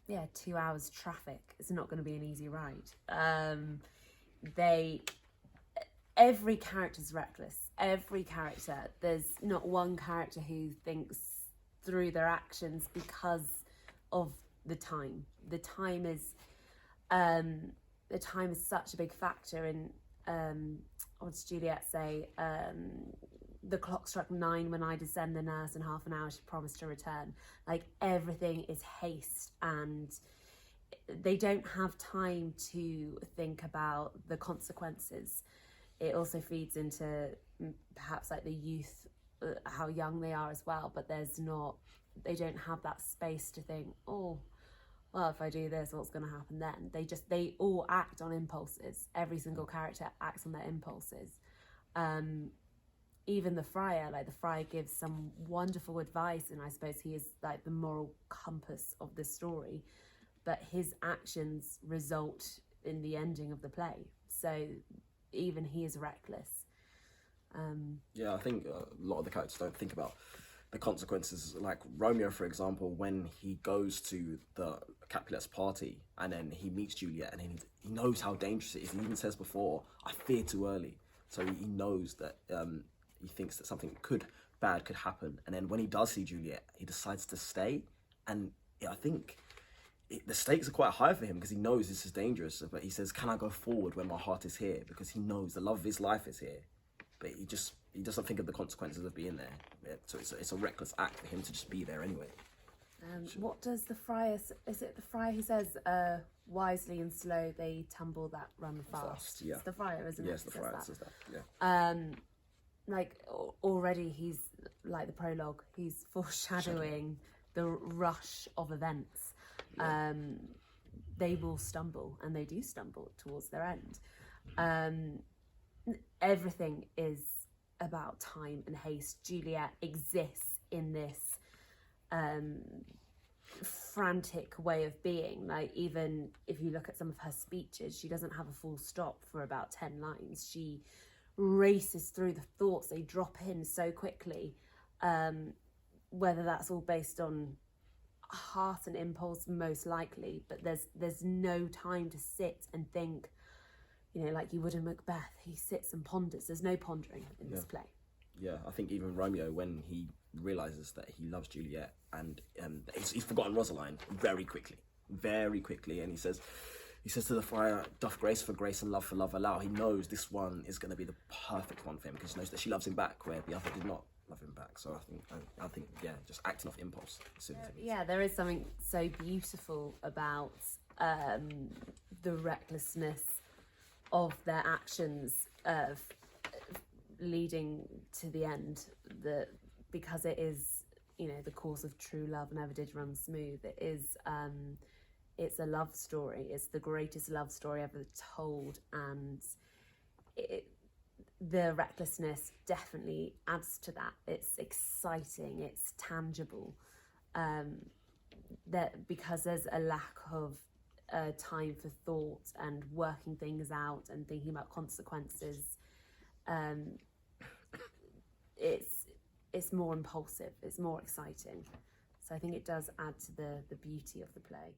Yeah, 2 hours traffic. It's not going to be an easy ride. Every character's reckless. Every character. There's not one character who thinks through their actions because of the time. The time is such a big factor in. What does Juliet say? The clock struck 9 when I descend the nurse. In half an hour she promised to return. Like, everything is haste, and they don't have time to think about the consequences. It also feeds into perhaps like the youth, how young they are as well, but they don't have that space to think, oh, well, if I do this, what's going to happen then? They all act on impulses. Every single character acts on their impulses. Even the friar gives some wonderful advice, and I suppose he is like the moral compass of the story, but his actions result in the ending of the play. So even he is reckless. Yeah, I think a lot of the characters don't think about the consequences. Like Romeo, for example, when he goes to the Capulet's party and then he meets Juliet, and he knows how dangerous it is. He even says before, I fear too early. So he knows that he thinks that something bad could happen. And then when he does see Juliet, he decides to stay. And I think the stakes are quite high for him because he knows this is dangerous. But he says, can I go forward when my heart is here? Because he knows the love of his life is here. But he doesn't think of the consequences of being there. Yeah, so it's a reckless act for him to just be there anyway. What does the friar... Is it the friar who says, wisely and slow they tumble that run fast? Yeah. It's the friar, isn't it? Yes, the friar says that. Yeah. Already he's like the prologue. He's foreshadowing the rush of events. Yeah. They will stumble, and they do stumble towards their end. Everything is about time and haste. Juliet exists in this frantic way of being. Like, even if you look at some of her speeches, she doesn't have a full stop for about 10 lines. She races through the thoughts. They drop in so quickly, whether that's all based on heart and impulse, most likely, but there's no time to sit and think, like you would in Macbeth. He sits and ponders. There's no pondering in this play. Yeah, I think even Romeo, when he realises that he loves Juliet, and he's forgotten Rosaline very quickly, and he says to the friar, doth grace for grace and love for love allow? He knows this one is going to be the perfect one for him, because he knows that she loves him back where the other did not love him back. So I think just acting off impulse. Yeah, there is something so beautiful about the recklessness of their actions of leading to the end, because it is, the course of true love never did run smooth. It is it's a love story. It's the greatest love story ever told, and the recklessness definitely adds to that. It's exciting, it's tangible, because there's a lack of time for thought and working things out and thinking about consequences. It's more impulsive, it's more exciting. So I think it does add to the beauty of the play.